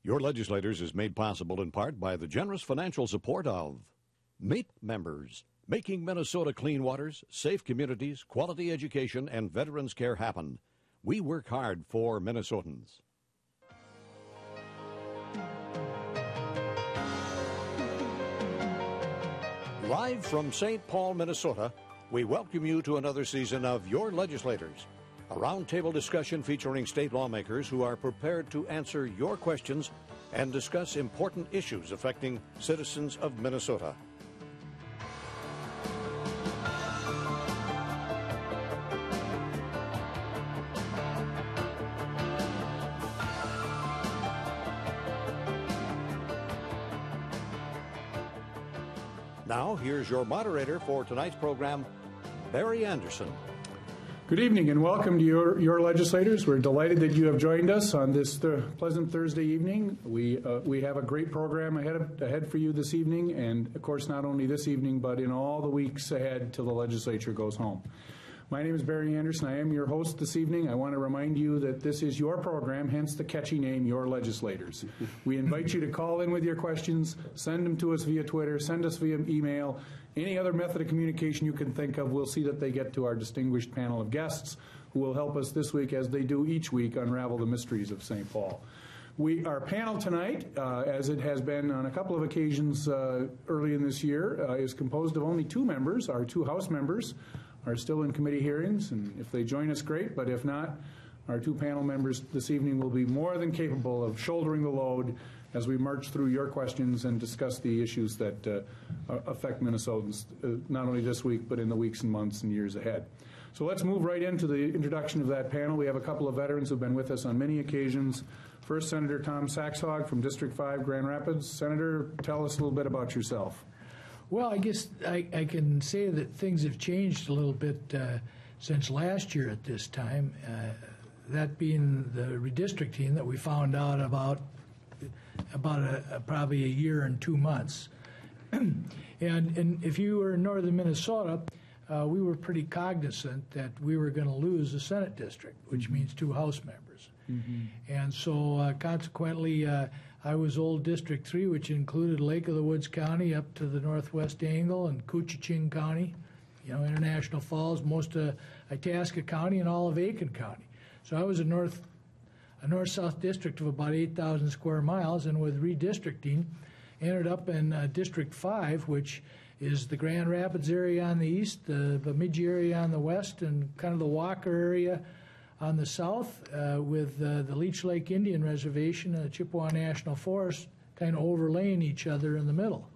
Your Legislators is made possible in part by the generous financial support of MAPE members, making Minnesota clean waters, safe communities, quality education, and veterans care happen. We work hard for Minnesotans. Live from St. Paul, Minnesota, we welcome you to another season of Your Legislators, a roundtable discussion featuring state lawmakers who are prepared to answer your questions and discuss important issues affecting citizens of Minnesota. Now, here's your moderator for tonight's program, Barry Anderson. Good evening and welcome to your Legislators. We're delighted that you have joined us on this pleasant Thursday evening. We have a great program ahead for you this evening, and of course not only this evening but in all the weeks ahead till the legislature goes home. My name is Barry Anderson. I am your host this evening. I want to remind you that this is your program, hence the catchy name, Your Legislators. We invite you to call in with your questions, send them to us via Twitter, send us via email, any other method of communication you can think of. We'll see that they get to our distinguished panel of guests who will help us this week, as they do each week, unravel the mysteries of St. Paul. Our panel tonight, as it has been on a couple of occasions early in this year, is composed of only two members. Our two House members are still in committee hearings, and if they join us, great, but if not, our two panel members this evening will be more than capable of shouldering the load as we march through your questions and discuss the issues that affect Minnesotans, not only this week, but in the weeks and months and years ahead. So let's move right into the introduction of that panel. We have a couple of veterans who have been with us on many occasions. First, Senator Tom Saxhog from District 5, Grand Rapids. Senator, tell us a little bit about yourself. Well, I guess I can say that things have changed a little bit since last year at this time, that being the redistricting that we found out about probably a year and 2 months. and if you were in northern Minnesota, we were pretty cognizant that we were going to lose the Senate district, which means two House members. Mm-hmm. And so consequently, I was old District 3, which included Lake of the Woods County up to the northwest angle and Koochiching County, International Falls, most of Itasca County, and all of Aiken County. So I was a north-south district of about 8,000 square miles, and with redistricting, ended up in District 5, which is the Grand Rapids area on the east, the Bemidji area on the west, and kind of the Walker area on the south, with the Leech Lake Indian Reservation and the Chippewa National Forest kind of overlaying each other in the middle.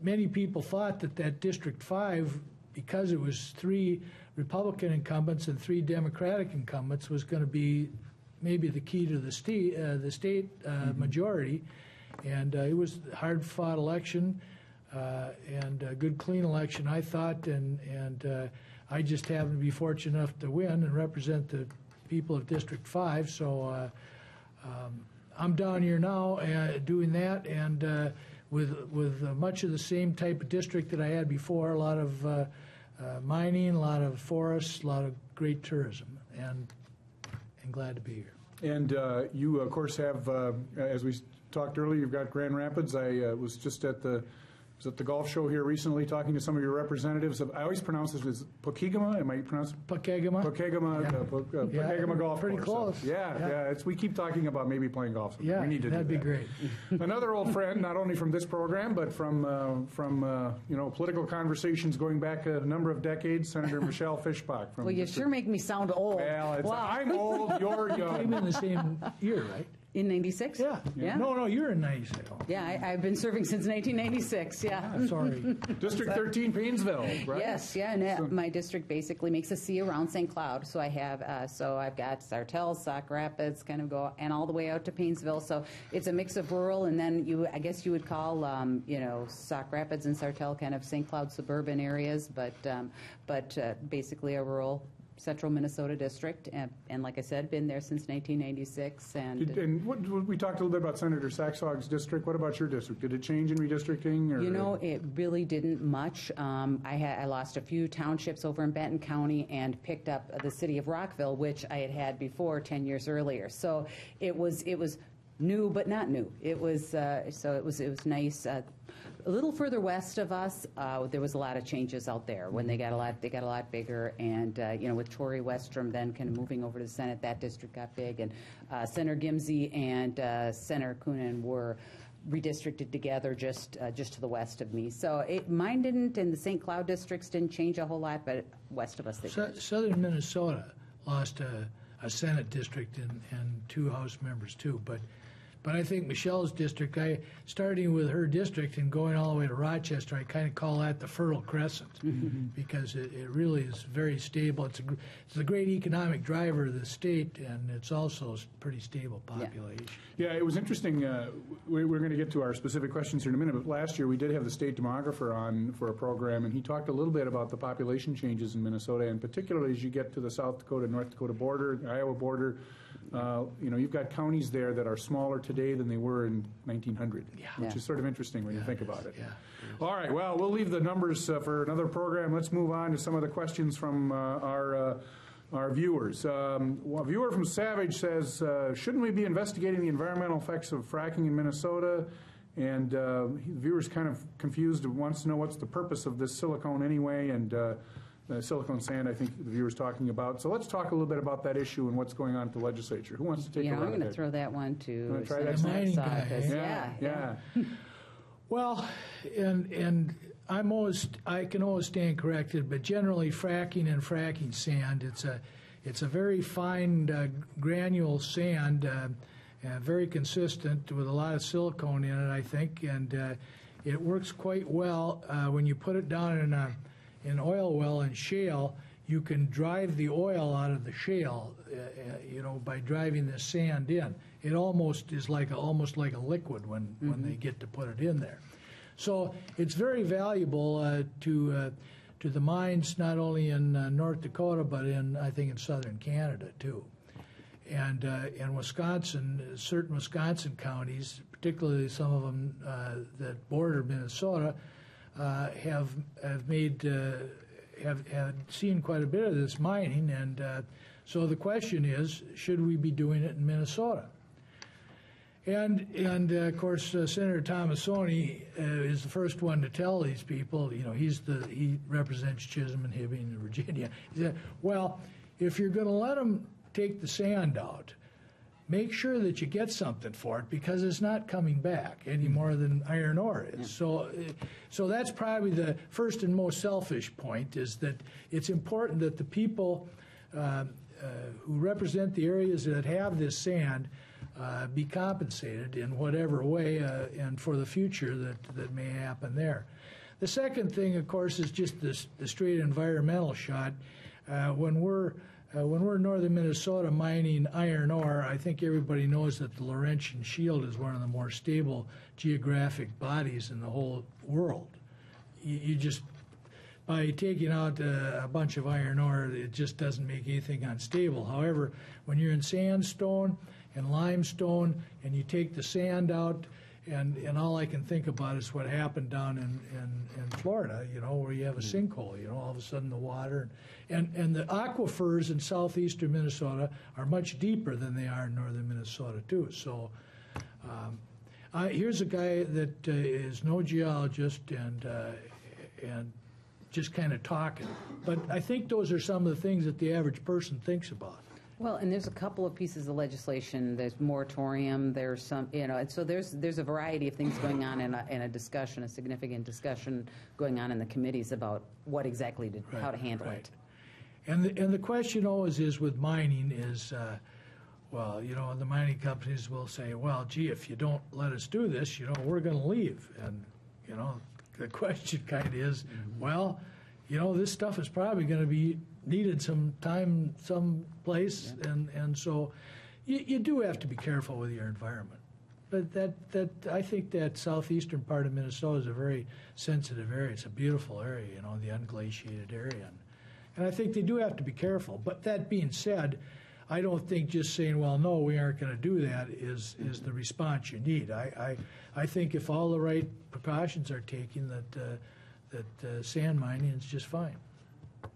Many people thought that District 5, because it was 3 Republican incumbents and 3 Democratic incumbents, was going to be maybe the key to the state majority. And it was a hard-fought election and a good, clean election, I thought, and I just happened to be fortunate enough to win and represent the people of District 5. So I'm down here now doing that, and with much of the same type of district that I had before, a lot of mining, a lot of forests, a lot of great tourism, and I'm glad to be here. And you, of course, have, as we talked earlier, you've got Grand Rapids. I was just at the golf show here recently talking to some of your representatives. I always pronounce this as Pokegama. Am I pronouncing it? Pokegama. Pokegama, yeah. Pokegama Golf Pretty Course. close. So, yeah. We keep talking about maybe playing golf. Yeah, we need to that'd do be great. Another old friend, not only from this program, but from political conversations going back a number of decades, Senator Michelle Fischbach. From well, you sure make me sound old. Well, wow. I'm old, you're young. Came in the same year, right? In 96? Yeah. No, you're in 96. Yeah, I've been serving since 1996, yeah. Sorry. District 13, Paynesville, right? Yes, yeah, and my district basically makes a C around St. Cloud. So I've got Sartell, Sauk Rapids, kind of go, and all the way out to Paynesville. So it's a mix of rural, and then I guess you would call, Sauk Rapids and Sartell kind of St. Cloud suburban areas, but basically a rural Central Minnesota District, and like I said, been there since 1996. And we talked a little bit about Senator Saxog's district. What about your district? Did it change in redistricting? Or? You know, it really didn't much. I lost a few townships over in Benton County and picked up the city of Rockville, which I had before 10 years earlier. So it was new, but not new. It was nice. A little further west of us, there was a lot of changes out there when they got a lot bigger, and with Tory Westrom then kind of moving over to the Senate, that district got big, and Senator Gimsey and Senator Coonan were redistricted together just to the west of me. So mine didn't, and the St. Cloud districts didn't change a whole lot, but west of us they did. Southern Minnesota lost a Senate district and 2 House members too, but I think Michelle's district, starting with her district and going all the way to Rochester, I kind of call that the Fertile Crescent because it really is very stable. It's a great economic driver of the state, and it's also a pretty stable population. Yeah, it was interesting. We're going to get to our specific questions here in a minute, but last year we did have the state demographer on for a program, and he talked a little bit about the population changes in Minnesota, and particularly as you get to the South Dakota, North Dakota border, Iowa border. You've got counties there that are smaller today than they were in 1900, which is sort of interesting when you think about it. Yeah. All right, well, we'll leave the numbers for another program. Let's move on to some of the questions from our viewers. A viewer from Savage says, shouldn't we be investigating the environmental effects of fracking in Minnesota? And the viewer's kind of confused and wants to know what's the purpose of this silicone anyway, and silicone sand, I think the viewer's talking about. So let's talk a little bit about that issue and what's going on at the legislature. Who wants to take a run at it? I'm going to throw that one to try that? Mining guy, Yeah. Well, and I can always stand corrected, but generally fracking and fracking sand, it's a very fine granule sand, very consistent with a lot of silicone in it, I think, and it works quite well when you put it down in an oil well in shale. You can drive the oil out of the shale, by driving the sand in. It almost is almost like a liquid when they get to put it in there. So it's very valuable to the mines, not only in North Dakota, but I think in southern Canada too. And in Wisconsin, certain Wisconsin counties, particularly some of them that border Minnesota, have seen quite a bit of this mining, and so the question is, should we be doing it in Minnesota? And of course, Senator Tomassoni is the first one to tell these people. He represents Chisholm and Hibbing and Virginia. He said, well, if you're going to let them take the sand out, make sure that you get something for it, because it's not coming back any more than iron ore is. So that's probably the first and most selfish point, is that it's important that the people who represent the areas that have this sand be compensated in whatever way and for the future that may happen there. The second thing, of course, is just the straight environmental shot. When we're in northern Minnesota mining iron ore, I think everybody knows that the Laurentian Shield is one of the more stable geographic bodies in the whole world. You just, by taking out a bunch of iron ore, it just doesn't make anything unstable. However, when you're in sandstone and limestone and you take the sand out, and all I can think about is what happened down in Florida, where you have a sinkhole, all of a sudden the water, and the aquifers in southeastern Minnesota are much deeper than they are in northern Minnesota too. So here's a guy that is no geologist and just kind of talking, but I think those are some of the things that the average person thinks about. Well, and there's a couple of pieces of legislation. There's moratorium. There's some, and so there's a variety of things going on in a discussion, a significant discussion going on in the committees about what exactly how to handle it. And the question always is with mining is, the mining companies will say, well, gee, if you don't let us do this, we're going to leave. And the question kind of is, well, this stuff is probably going to be needed some time, some place, and so you do have to be careful with your environment. But that I think that southeastern part of Minnesota is a very sensitive area. It's a beautiful area, the unglaciated area, And I think they do have to be careful. But that being said, I don't think just saying, well, no, we aren't going to do that is the response you need. I think if all the right precautions are taken, that sand mining is just fine.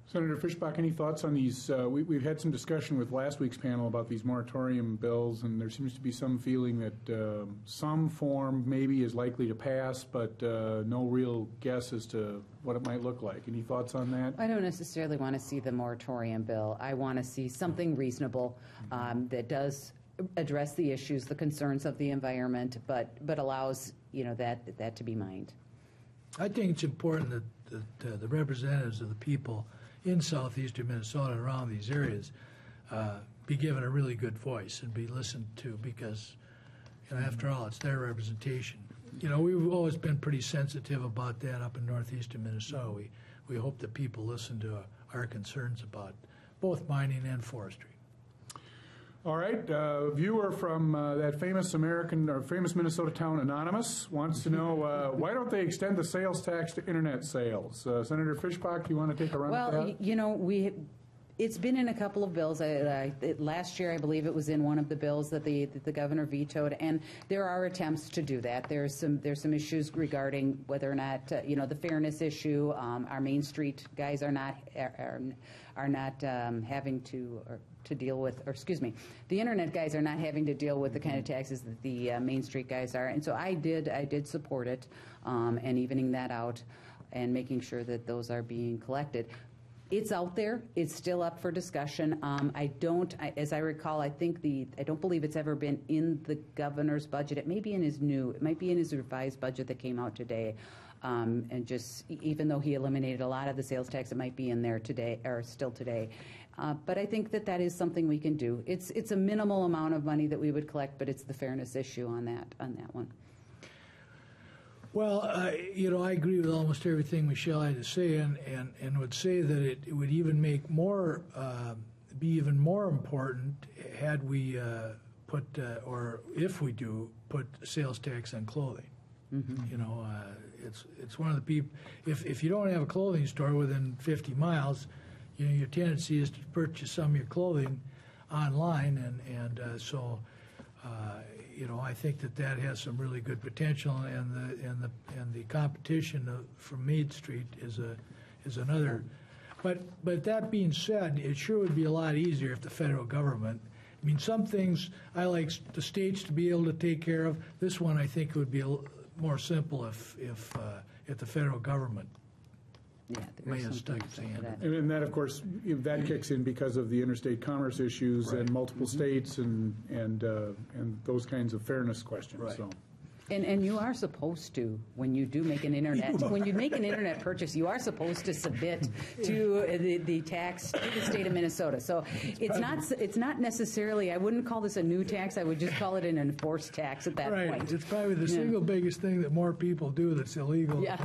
Senator Fischbach, any thoughts on these? We've had some discussion with last week's panel about these moratorium bills, and there seems to be some feeling that some form maybe is likely to pass, but no real guess as to what it might look like. Any thoughts on that? I don't necessarily want to see the moratorium bill. I want to see something reasonable that does address the issues, the concerns of the environment, but allows that to be mined. I think it's important that the representatives of the people in southeastern Minnesota and around these areas be given a really good voice and be listened to, because after all, it's their representation. We've always been pretty sensitive about that up in northeastern Minnesota. We hope that people listen to our concerns about both mining and forestry. All right, viewer from that famous Minnesota town, Anonymous, wants to know why don't they extend the sales tax to internet sales? Senator Fischbach, you want to take a run at that? Well, it's been in a couple of bills. Last year, I believe it was in one of the bills that the governor vetoed, and there are attempts to do that. There's some issues regarding whether or not the fairness issue. Our Main Street guys are not having to deal with, or excuse me, the internet guys are not having to deal with the kind of taxes that the Main Street guys are, and so I did support it, and evening that out, and making sure that those are being collected. It's out there. It's still up for discussion. As I recall, I don't believe it's ever been in the governor's budget. It may be in it might be in his revised budget that came out today. And just even though he eliminated a lot of the sales tax, it might be in there today or still today. But I think that is something we can do. It's a minimal amount of money that we would collect, but it's the fairness issue on that one. Well, I agree with almost everything Michelle had to say, and would say that it would even make be even more important had we or if we do put sales tax on clothing. Mm-hmm. It's one of the people. If you don't have a clothing store within 50 miles, your tendency is to purchase some of your clothing online, and so. I think that has some really good potential, and the competition from Main Street is another. But that being said, it sure would be a lot easier if the federal government. I mean, some things I like the states to be able to take care of. This one I think would be more simple if the federal government. Yeah, may have stuck its hand. And that, of course, that kicks in because of the interstate commerce issues and multiple states and those kinds of fairness questions. Right. So. And you are supposed to, when you do make an internet purchase, you are supposed to submit to the tax to the state of Minnesota. So it's not necessarily, I wouldn't call this a new tax, I would just call it an enforced tax at that point. Right, it's probably the single biggest thing that more people do that's illegal. Yeah.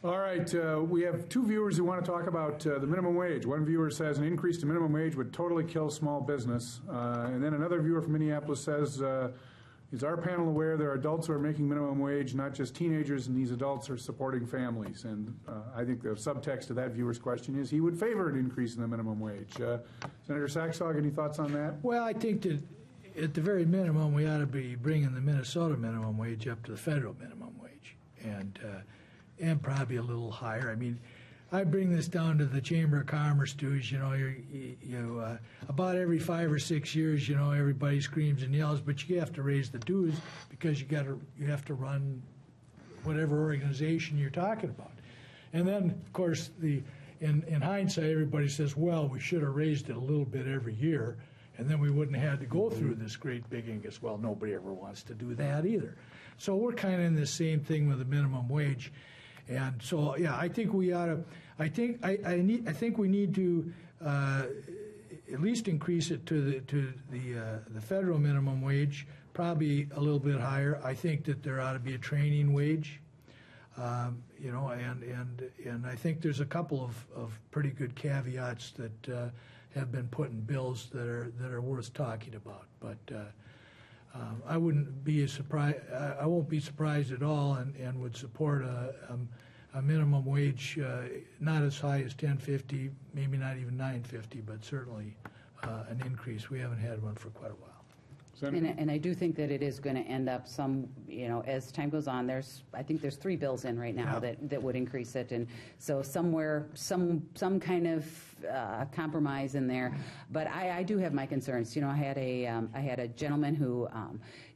All right, we have two viewers who want to talk about the minimum wage. One viewer says an increase to minimum wage would totally kill small business. And then another viewer from Minneapolis says, is our panel aware there are adults who are making minimum wage, not just teenagers, and these adults are supporting families? And I think the subtext of that viewer's question is he would favor an increase in the minimum wage. Senator Saxog, any thoughts on that? Well, I think that at the very minimum, we ought to be bringing the Minnesota minimum wage up to the federal minimum wage. And probably a little higher. I mean, I bring this down to the Chamber of Commerce dues. About every 5 or 6 years, everybody screams and yells, but you have to raise the dues because you have to run whatever organization you're talking about. And then, of course, in hindsight, everybody says, well, we should have raised it a little bit every year, and then we wouldn't have had to go through this great big Angus. Well, nobody ever wants to do that either. So we're kind of in the same thing with the minimum wage. And so, yeah, I think we ought to. I think we need to at least increase it to the federal minimum wage, probably a little bit higher. I think that there ought to be a training wage, and I think there's a couple of pretty good caveats that have been put in bills that are worth talking about, but. I wouldn't be surprised. I won't be surprised at all, and would support a a minimum wage not as high as $10.50, maybe not even $9.50, but certainly an increase. We haven't had one for quite a while. And I do think that it is going to end up some, as time goes on, I think there's 3 bills in right now that would increase it. And so somewhere, some kind of compromise in there. But I do have my concerns. I had a gentleman who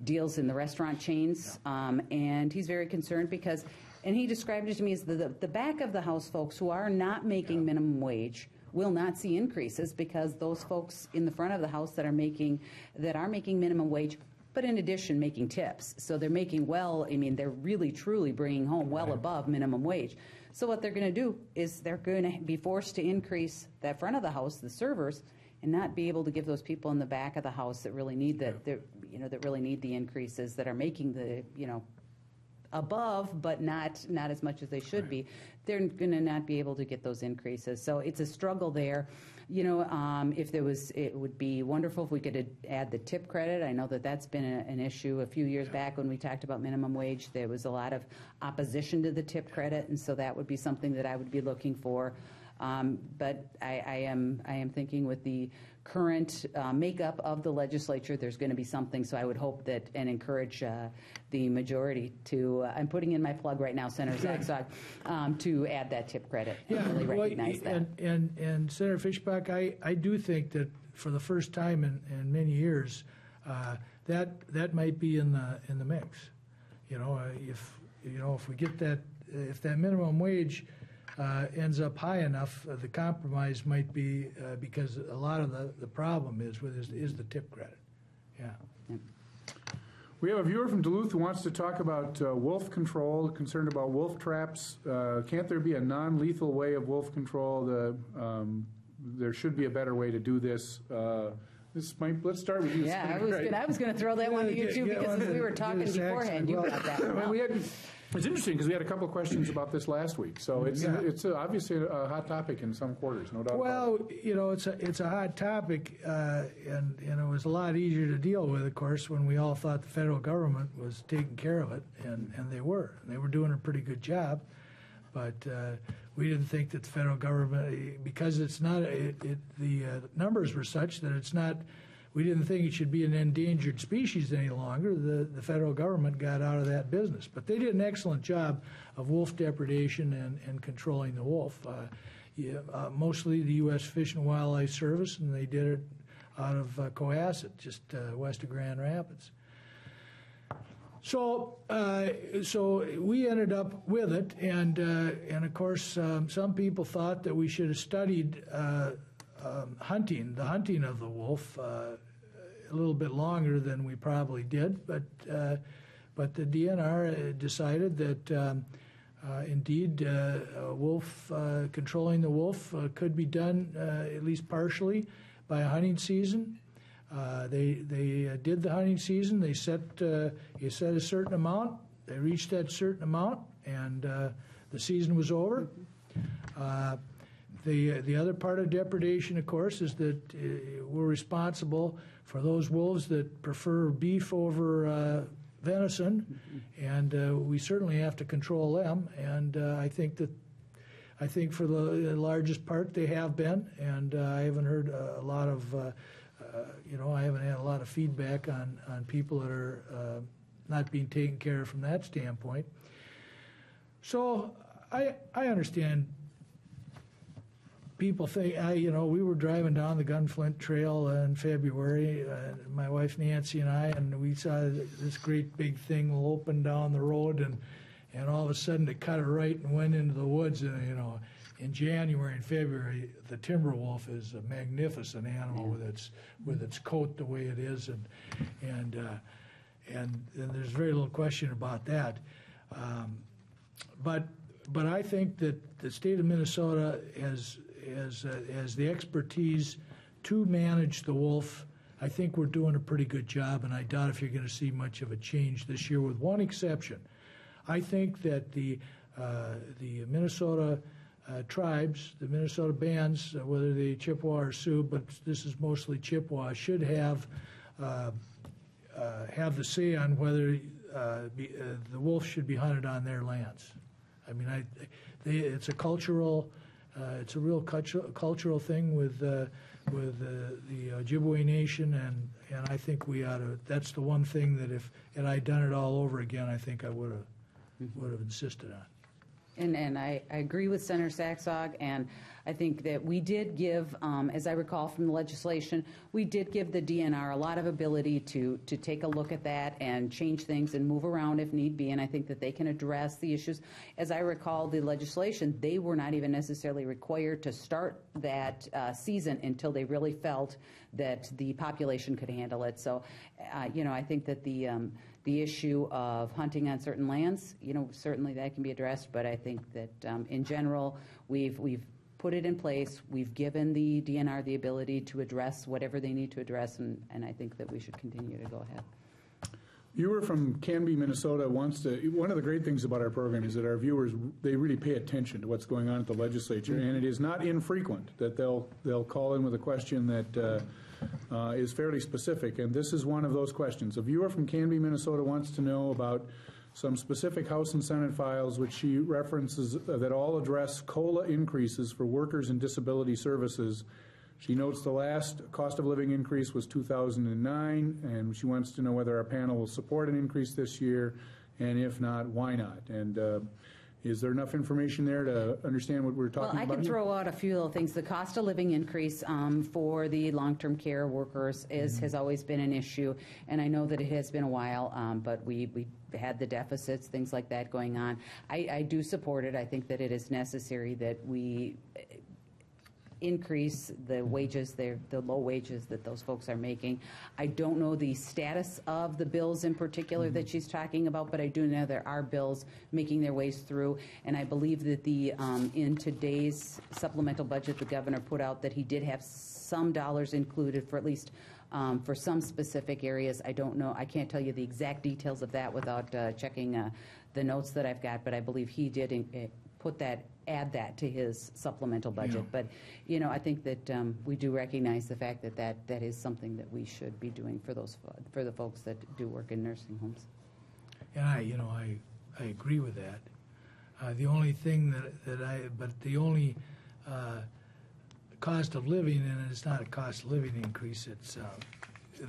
deals in the restaurant chains, and he's very concerned because, and he described it to me as the back of the house folks who are not making minimum wage will not see increases because those folks in the front of the house that are making minimum wage, but in addition making tips. So they're making they're really truly bringing home well above minimum wage. So what they're going to do is they're going to be forced to increase that front of the house, the servers, and not be able to give those people in the back of the house that really need that really need the increases, that are making the above, but not as much as they should be. They're going to not be able to get those increases. So it's a struggle there. It would be wonderful if we could add the tip credit. I know that's been an issue a few years back when we talked about minimum wage. There was a lot of opposition to the tip credit, and so that would be something that I would be looking for. But I am thinking with the current makeup of the legislature, there's going to be something. So I would hope that and encourage the majority to. I'm putting in my plug right now, Senator Zagzog, to add that tip credit. Yeah, really recognize that. And Senator Fischbach, I do think that for the first time in many years, that might be in the mix. If we get that, if that minimum wage ends up high enough, the compromise might be because a lot of the problem is the tip credit. Yeah. We have a viewer from Duluth who wants to talk about wolf control, concerned about wolf traps. Can't there be a non-lethal way of wolf control? There should be a better way to do this. Let's start with you. Yeah, I was going to throw that one to you too, because as we were talking beforehand, you brought that one up. It's interesting because we had a couple of questions about this last week, so it's obviously a hot topic in some quarters, no doubt. Well, it's a hot topic, and it was a lot easier to deal with, of course, when we all thought the federal government was taking care of it, and they were doing a pretty good job, but we didn't think that the federal government, because it's not the numbers were such that it's not. We didn't think it should be an endangered species any longer. The federal government got out of that business. But they did an excellent job of wolf depredation and controlling the wolf. Mostly the U.S. Fish and Wildlife Service, and they did it out of Cohasset, just west of Grand Rapids. So we ended up with it, and of course, some people thought that we should have studied the hunting of the wolf a little bit longer than we probably did, but the DNR decided that indeed wolf controlling the wolf could be done at least partially by a hunting season. They did the hunting season. They set a certain amount. They reached that certain amount, and the season was over. The other part of depredation, of course, is that we're responsible for those wolves that prefer beef over venison, and we certainly have to control them. And I think for the largest part they have been, and I haven't heard a lot of, I haven't had a lot of feedback on people that are not being taken care of from that standpoint. So I understand. People think, we were driving down the Gunflint Trail in February, my wife Nancy and I, and we saw this great big thing open down the road, and all of a sudden it cut it right and went into the woods. And in January and February, the timber wolf is a magnificent animal with its coat the way it is, and there's very little question about that. But I think that the state of Minnesota has the expertise to manage the wolf. I think we're doing a pretty good job, and I doubt if you're going to see much of a change this year, with one exception. I think that the Minnesota tribes, the Minnesota bands, whether they Chippewa or Sioux, but this is mostly Chippewa, should have the say on whether the wolf should be hunted on their lands. I mean, it's a cultural, it's a real cultural thing with the Ojibwe Nation, and I think we ought to. That's the one thing that if I'd done it all over again, I think I would have insisted on. And I agree with Senator Saxog, and I think that we did give, as I recall from the legislation, we did give the DNR a lot of ability to take a look at that and change things and move around if need be, and I think that they can address the issues. As I recall the legislation, they were not even necessarily required to start that season until they really felt that the population could handle it. So, I think that the issue of hunting on certain lands, certainly that can be addressed, but I think that in general, we've put it in place. We've given the DNR the ability to address whatever they need to address, and I think that we should continue to go ahead. Viewer from Canby, Minnesota wants to, one of the great things about our program is that our viewers, they really pay attention to what's going on at the legislature, and it is not infrequent that they'll call in with a question that is fairly specific, and this is one of those questions. A viewer from Canby, Minnesota wants to know about some specific House and Senate files which she references that all address COLA increases for workers in disability services. She notes the last cost of living increase was 2009, and she wants to know whether our panel will support an increase this year, and if not, why not? And is there enough information there to understand what we're talking about? Well, I could throw out a few little things. The cost of living increase for the long-term care workers has always been an issue, and I know that it has been a while, but we had the deficits, things like that going on. I do support it. I think that it is necessary that we increase the wages, the low wages that those folks are making. I don't know the status of the bills in particular that she's talking about, but I do know there are bills making their ways through, and I believe that in today's supplemental budget, the governor put out that he did have some dollars included for at least for some specific areas. I don't know. I can't tell you the exact details of that without checking the notes that I've got, but I believe he did add that to his supplemental budget. But, I think that we do recognize the fact that is something that we should be doing for the folks that do work in nursing homes. And I agree with that. The only thing the only cost of living, and it's not a cost of living increase, it's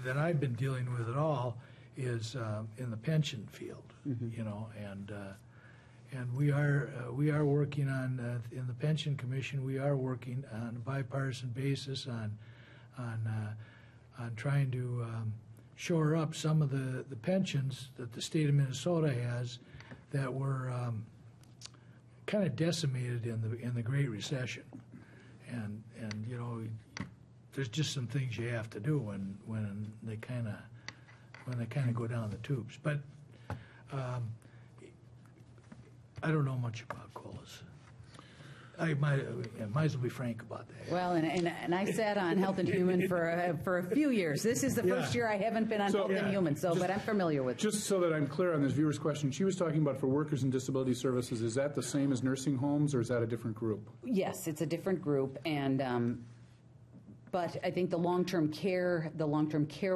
that I've been dealing with at all is in the pension field, and we are working on in the Pension Commission. We are working on a bipartisan basis on trying to shore up some of the pensions that the state of Minnesota has that were kind of decimated in the Great Recession, and there's just some things you have to do when they kind of go down the tubes, but. I don't know much about COLAs. I might as well be frank about that. Well, and I sat on Health and Human for a few years. This is the first year I haven't been on Health and Human, but I'm familiar with it. Just so that I'm clear on this viewer's question, she was talking about for workers in disability services. Is that the same as nursing homes, or is that a different group? Yes, it's a different group, and but I think the long-term care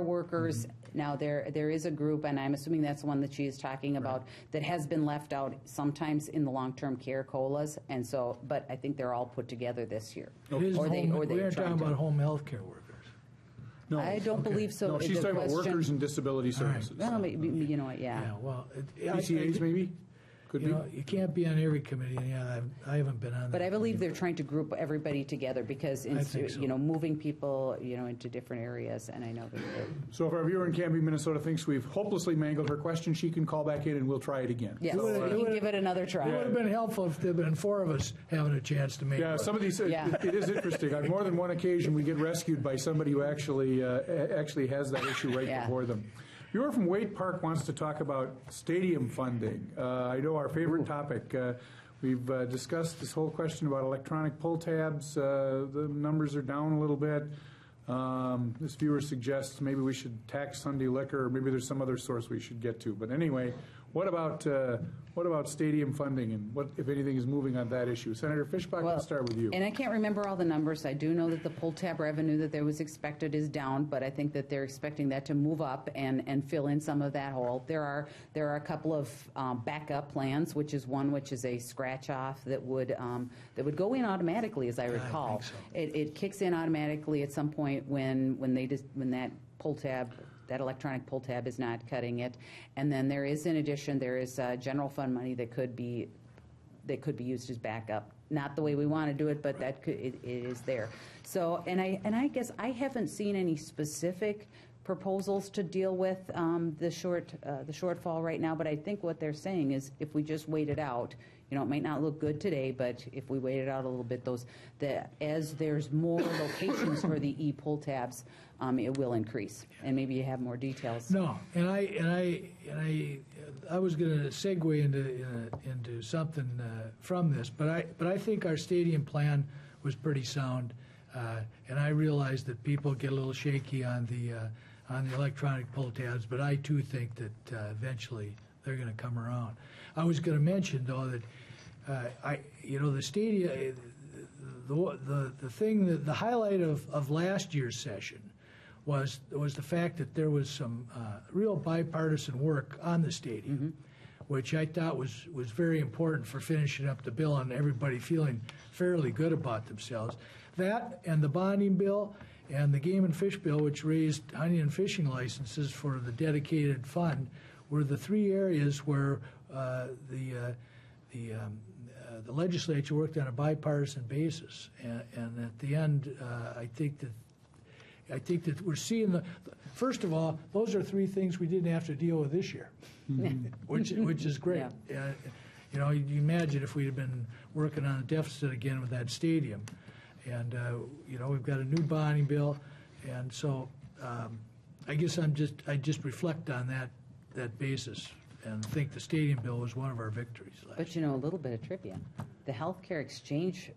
workers. Now, there is a group, and I'm assuming that's the one that she is talking about, that has been left out sometimes in the long-term care COLAs, and so, but I think they're all put together this year. We aren't talking about home health care workers. No, I don't believe so. No, she's talking about workers in disability services. Well, maybe, yeah. Yeah, well, PCAs maybe? You can't be on every committee. Yeah, I haven't been on that. But I believe they're trying to group everybody together because, so. Moving people, into different areas, and I know that. So if our viewer in Canby, Minnesota thinks we've hopelessly mangled her question, she can call back in and we'll try it again. Yes, we can give it another try. It would have been helpful if there had been four of us having a chance to make it. Yeah, some of these, it is interesting. On more than one occasion, we get rescued by somebody who actually has that issue right before them. Viewer from Waite Park wants to talk about stadium funding. I know our favorite topic. We've discussed this whole question about electronic pull tabs. The numbers are down a little bit. This viewer suggests maybe we should tax Sunday liquor, or maybe there's some other source we should get to. But anyway, what about What about stadium funding and what, if anything, is moving on that issue? Senator Fischbach, let's start with you. And I can't remember all the numbers. I do know that the pull tab revenue that there was expected is down, but I think that they're expecting that to move up and fill in some of that hole. There are a couple of backup plans, which is one which is a scratch off that would go in automatically, as I recall. think so. It kicks in automatically at some point when that pull tab. That electronic pull tab is not cutting it, and then there is, in addition, there is general fund money that could be used as backup. Not the way we want to do it, but it is there. So, and I guess I haven't seen any specific proposals to deal with the shortfall right now. But I think what they're saying is, if we just wait it out, it might not look good today, but if we wait it out a little bit, as there's more locations for the e-pull tabs, it will increase. And maybe you have more details. No, and I was going to segue into something from this, but I think our stadium plan was pretty sound, and I realize that people get a little shaky on the electronic pull tabs, but I too think that eventually they're going to come around. I was going to mention though that the stadium, the thing that the highlight of last year's session was the fact that there was some real bipartisan work on the stadium, which I thought was very important for finishing up the bill and everybody feeling fairly good about themselves. That and the bonding bill and the game and fish bill, which raised hunting and fishing licenses for the dedicated fund, were the three areas where the legislature worked on a bipartisan basis. And at the end, I think that we're seeing first of all, those are three things we didn't have to deal with this year, which is great. Yeah. You imagine if we'd have been working on a deficit again with that stadium. And, we've got a new bonding bill. And so I guess I just reflect on that basis and think the stadium bill was one of our victories last year. But, a little bit of trivia. The healthcare exchange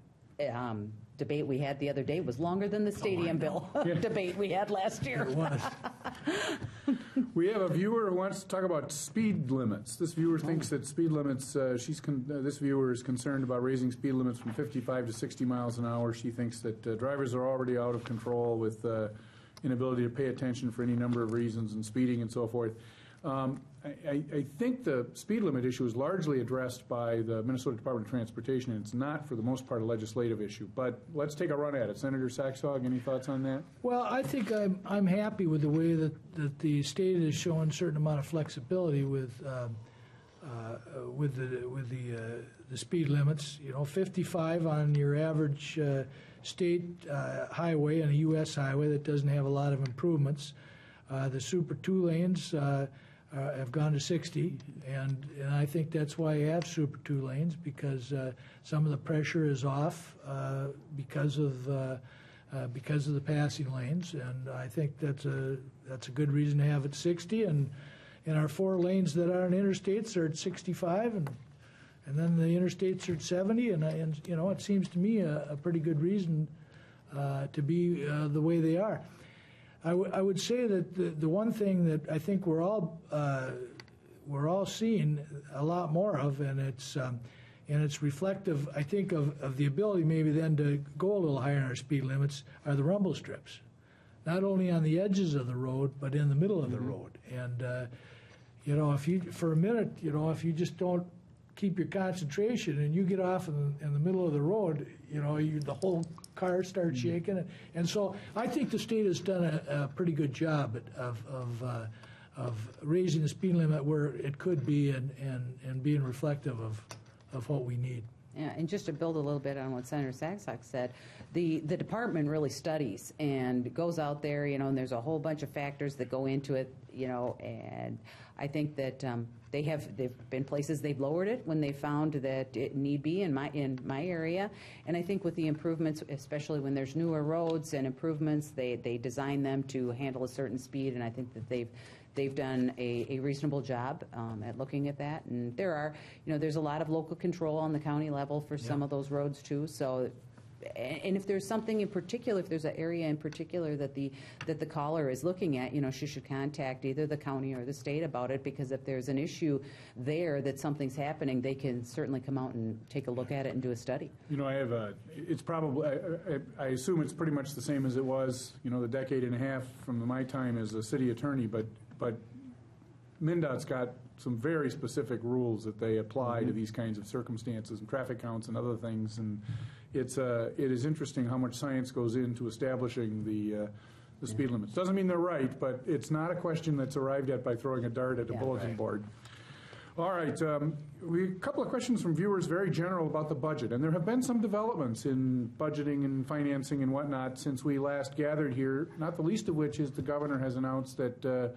debate we had the other day was longer than the stadium bill debate we had last year. It was. We have a viewer who wants to talk about speed limits. This viewer thinks that speed limits, this viewer is concerned about raising speed limits from 55 to 60 miles an hour. She thinks that drivers are already out of control with inability to pay attention for any number of reasons and speeding and so forth. I think the speed limit issue is largely addressed by the Minnesota Department of Transportation, and it's not, for the most part, a legislative issue. But let's take a run at it. Senator Saxog, any thoughts on that? Well, I think I'm happy with the way that the state is showing a certain amount of flexibility with the speed limits. 55 on your average state highway and a U.S. highway that doesn't have a lot of improvements. The Super 2 lanes have gone to 60, and I think that's why you have Super 2 lanes, because some of the pressure is off because of the passing lanes, and I think that's a good reason to have it 60. And our 4 lanes that aren't interstates are at 65, and then the interstates are at 70, and it seems to me a pretty good reason to be the way they are. I would say that the one thing that I think we're all seeing a lot more of, and it's reflective, I think, of the ability maybe then to go a little higher in our speed limits, are the rumble strips, not only on the edges of the road but in the middle of the road. And if you for a minute, if you just don't keep your concentration and you get off in the middle of the road, the whole car starts shaking. And so I think the state has done a pretty good job of raising the speed limit where it could be and being reflective of what we need. Yeah, and just to build a little bit on what Senator Saxog said, the department really studies and goes out there, and there's a whole bunch of factors that go into it, and I think that they've been places they've lowered it when they found that it need be in my area, and I think with the improvements, especially when there's newer roads and improvements, they design them to handle a certain speed, and I think that they've done a reasonable job at looking at that. And there's a lot of local control on the county level for some of those roads too. So and if there's something in particular, if there's an area in particular that the caller is looking at, she should contact either the county or the state about it, because if there's an issue there that something's happening, they can certainly come out and take a look at it and do a study. I have it's probably, I assume it's pretty much the same as it was, the decade and a half from my time as a city attorney, but MnDOT's got some very specific rules that they apply to these kinds of circumstances and traffic counts and other things, and it is interesting how much science goes into establishing the speed limits. Doesn't mean they're right, but it's not a question that's arrived at by throwing a dart at a bulletin board. All right, a couple of questions from viewers, very general about the budget, and there have been some developments in budgeting and financing and whatnot since we last gathered here, not the least of which is the governor has announced that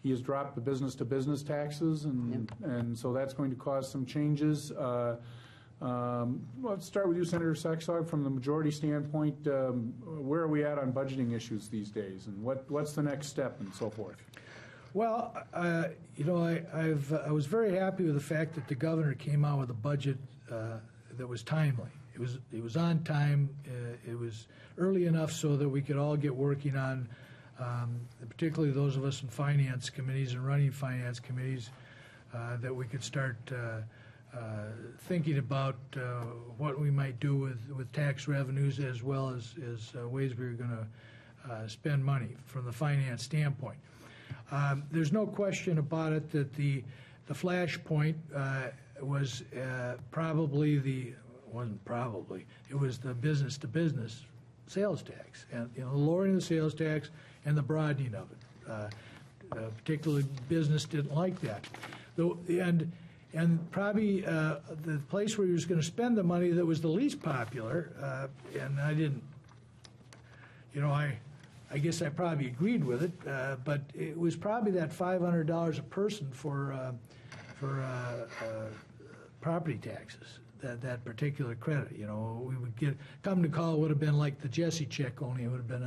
he has dropped the business-to-business taxes, and so that's going to cause some changes. Let's start with you, Senator Saxog. From the majority standpoint, where are we at on budgeting issues these days, and what's the next step and so forth? Well, I was very happy with the fact that the governor came out with a budget that was timely. It was on time. It was early enough so that we could all get working on, particularly those of us in finance committees and running finance committees, that we could start thinking about what we might do with tax revenues, as well as ways we were going to spend money from the finance standpoint. There's no question about it that the flashpoint was it was the business-to-business sales tax, and lowering the sales tax and the broadening of it. Particularly, business didn't like that, and probably the place where he was going to spend the money that was the least popular, and I didn't, I guess I probably agreed with it, but it was probably that $500 a person for property taxes. That particular credit, we would come to call, it would have been like the Jesse check, only it would have been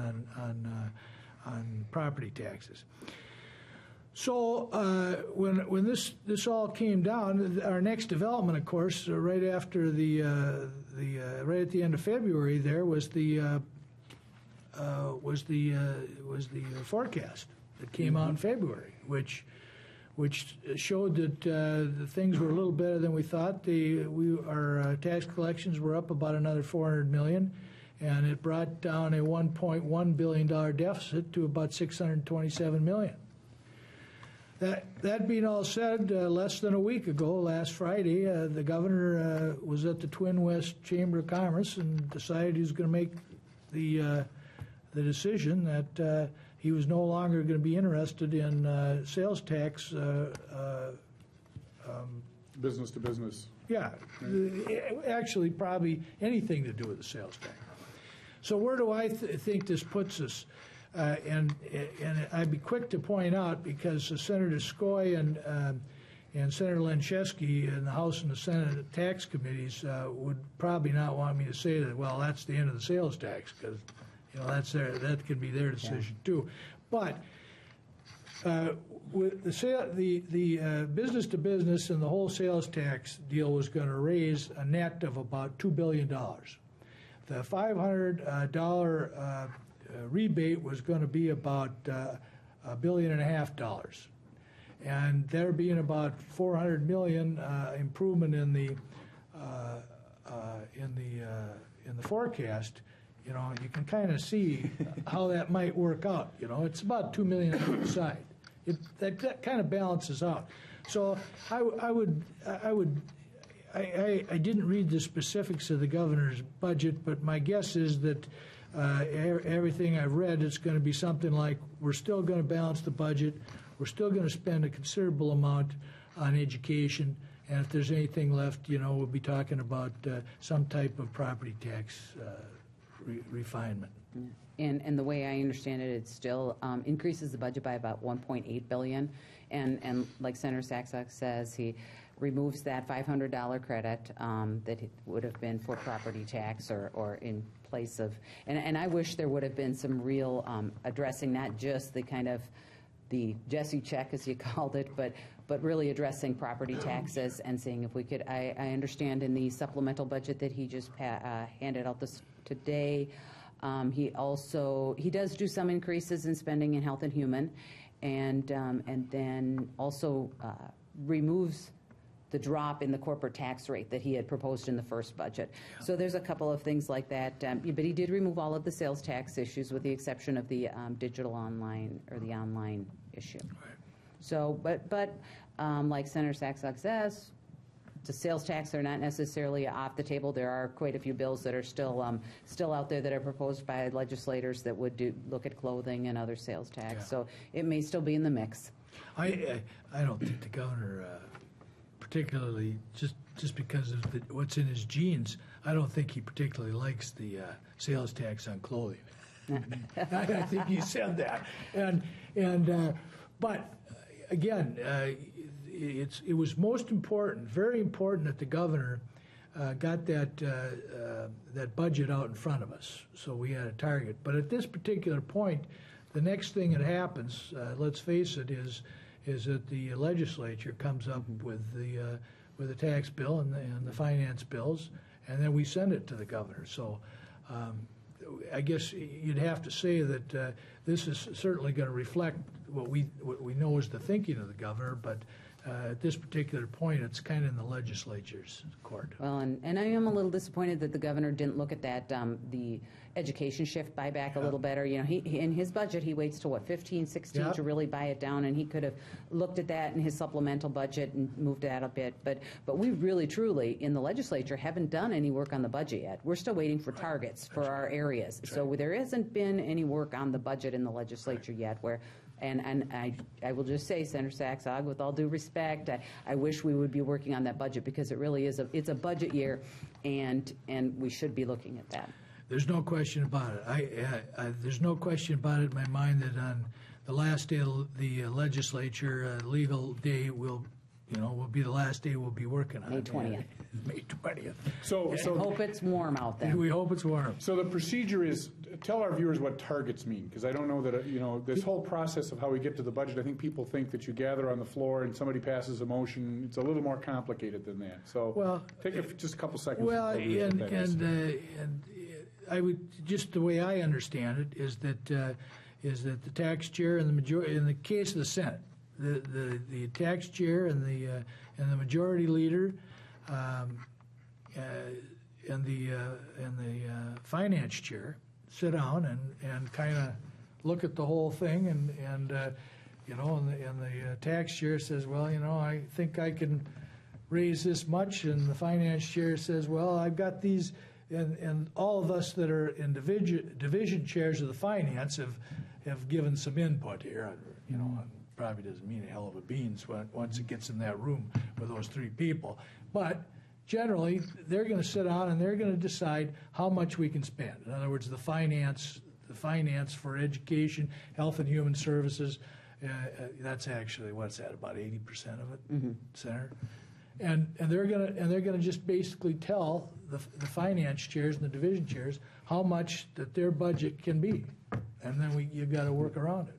on property taxes. So when this all came down, our next development, of course, right after right at the end of February, there was the forecast that came out in February, which showed that the things were a little better than we thought. Our tax collections were up about another $400 million, and it brought down a $1.1 billion deficit to about $627 million. That being all said, less than a week ago, last Friday, the governor was at the Twin West Chamber of Commerce and decided he was going to make the decision that he was no longer going to be interested in sales tax. Business to business. Yeah, actually probably anything to do with the sales tax. So where do I think this puts us? And I'd be quick to point out, because Senator Skoye and Senator Lenczewski in the House and the Senate tax committees would probably not want me to say that, well, that's the end of the sales tax, because that could be their decision too. But with the business to business and the whole sales tax deal was going to raise a net of about $2 billion. The $500 rebate was going to be about $1.5 billion, and there being about $400 million improvement in the forecast. You can kind of see how that might work out. It's about $2 million on the side. That kind of balances out. So I didn't read the specifics of the governor's budget, but my guess is that everything I've read, it's going to be something like, we're still going to balance the budget, we're still going to spend a considerable amount on education, and if there's anything left, we'll be talking about some type of property tax refinement. And the way I understand it, it still increases the budget by about $1.8 billion, and like Senator Saxog says, he removes that $500 credit that would have been for property tax or in place of, and I wish there would have been some real addressing not just the kind of the Jesse check, as you called it, but really addressing property taxes and seeing if we could, I understand in the supplemental budget that he just handed out this today, he does do some increases in spending in health and human, and then also removes the drop in the corporate tax rate that he had proposed in the first budget. So there's a couple of things like that. But he did remove all of the sales tax issues with the exception of the digital online, or the online issue. Right. So, but like Senator Saxon says, the sales tax are not necessarily off the table. There are quite a few bills that are still out there that are proposed by legislators that would look at clothing and other sales tax. Yeah. So it may still be in the mix. I don't think the governor, particularly just because of what's in his genes, I don't think he particularly likes the sales tax on clothing. I think he said that, but again, it was most important, very important, that the governor got that budget out in front of us, so we had a target. But at this particular point, the next thing that happens, let's face it, is that the legislature comes up with the tax bill and the finance bills, and then we send it to the governor. So I guess you'd have to say that this is certainly going to reflect what we know is the thinking of the governor, but at this particular point, it's kind of in the legislature's court. Well, and I am a little disappointed that the governor didn't look at that, the education shift buyback a little better. You know, he in his budget, he waits to 15, 16 to really buy it down, and he could have looked at that in his supplemental budget and moved that a bit. But we really, truly, in the legislature, haven't done any work on the budget yet. We're still waiting for targets for our areas. So there hasn't been any work on the budget in the legislature yet where. And I will just say, Senator Saxog, with all due respect, I wish we would be working on that budget because it really is it's a budget year, and we should be looking at that. There's no question about it. There's no question about it in my mind that on the last day of the legislature, legal day will be the last day we'll be working on. May 20th. May 20th. So I hope it's warm out there. We hope it's warm. So the procedure is, tell our viewers what targets mean, because I don't know that, this whole process of how we get to the budget, I think people think that you gather on the floor and somebody passes a motion. It's a little more complicated than that. So take just a couple seconds. Well, and I would, just the way I understand it is that the tax chair and the majority, in the case of the Senate, the tax chair and the majority leader and the finance chair sit down and kind of look at the whole thing, and the tax chair says, well, I think I can raise this much, and the finance chair says, well, I've got these, and all of us that are in division chairs of the finance have given some input here. Probably doesn't mean a hell of a beans once it gets in that room with those three people, but generally, they're going to sit down and they're going to decide how much we can spend. In other words, the finance for education, health and human services, that's actually, what's that, about 80% of it, Senator? And they're going to just basically tell the finance chairs and the division chairs how much that their budget can be, and then you've got to work around it.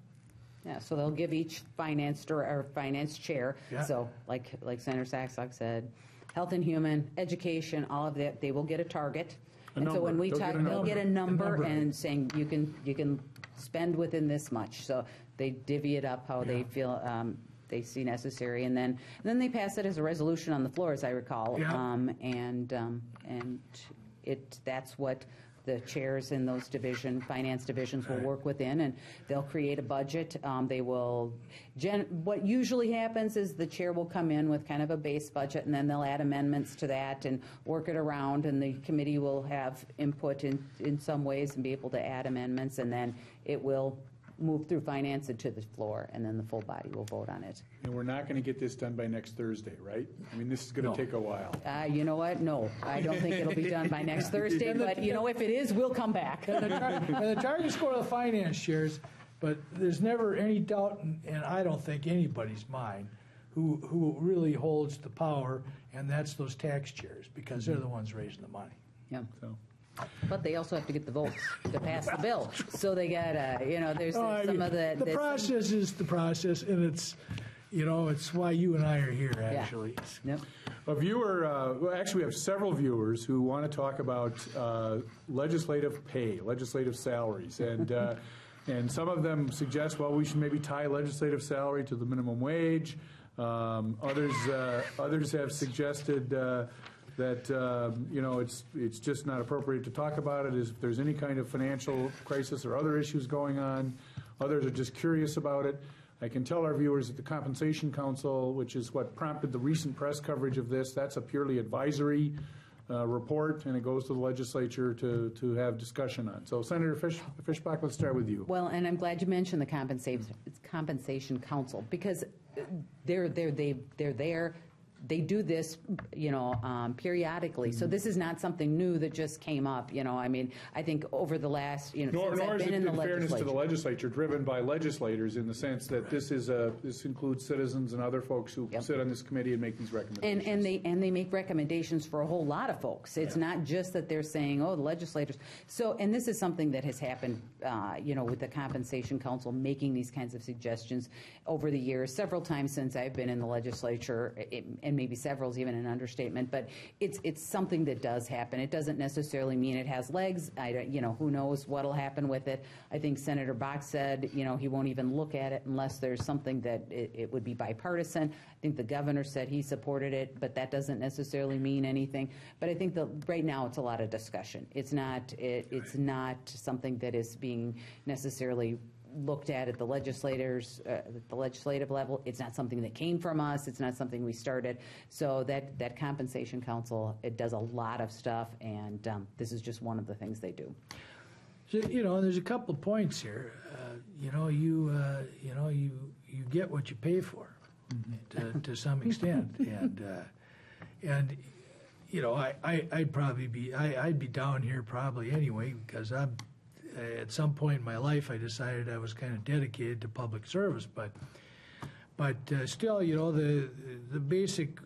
Yeah, so they'll give each finance chair. Yeah. So like Senator Saxog said, health and human, education, all of that, they will get a target. So when we talk, they'll get a number and saying you can spend within this much. So they divvy it up how they feel they see necessary, and then they pass it as a resolution on the floor, as I recall. Yeah. That's what the chairs in those finance divisions will work within, and they'll create a budget. What usually happens is the chair will come in with kind of a base budget, and then they'll add amendments to that and work it around, and the committee will have input in some ways and be able to add amendments, and then it will move through finance into the floor, and then the full body will vote on it. And we're not going to get this done by next Thursday, right? I mean, this is going to take a while. You know what? No, I don't think it'll be done by next Thursday, but if it is, we'll come back. And the targets go to the finance chairs, but there's never any doubt, and I don't think anybody's mind, who really holds the power, and that's those tax chairs, because they're the ones raising the money. Yeah. So. But they also have to get the votes to pass the bill. So they got, there's some of that. The process is the process, and it's, it's why you and I are here, actually. Yeah. Yep. A viewer, actually we have several viewers who want to talk about legislative pay, legislative salaries, and some of them suggest, well, we should maybe tie legislative salary to the minimum wage. Others have suggested that it's just not appropriate to talk about it if there's any kind of financial crisis or other issues going on. Others are just curious about it. I can tell our viewers that the Compensation Council, which is what prompted the recent press coverage of this, that's a purely advisory report, and it goes to the legislature to have discussion on. So, Senator Fischbach, let's start with you. Well, and I'm glad you mentioned the Compensation Council, because they're there. They do this, periodically. So this is not something new that just came up. I think over the last, since I've been in the legislature. Nor is it, in fairness to the legislature, driven by legislators in the sense that this includes citizens and other folks who sit on this committee and make these recommendations. And they make recommendations for a whole lot of folks. It's not just that they're saying, oh, the legislators. So, and this is something that has happened, with the Compensation Council making these kinds of suggestions over the years, several times since I've been in the legislature. And maybe several is even an understatement, but it's something that does happen. It doesn't necessarily mean it has legs. Who knows what'll happen with it. I think Senator Bach said, he won't even look at it unless there's something that it would be bipartisan. I think the governor said he supported it, but that doesn't necessarily mean anything. But I think that right now it's a lot of discussion. It's not something that is being necessarily looked at the legislators, the legislative level. It's not something that came from us. It's not something we started. So that Compensation Council, it does a lot of stuff, and this is just one of the things they do. So, there's a couple of points here. You get what you pay for, to some extent, and I'd be down here probably anyway, because at some point in my life, I decided I was kind of dedicated to public service, but still, the basic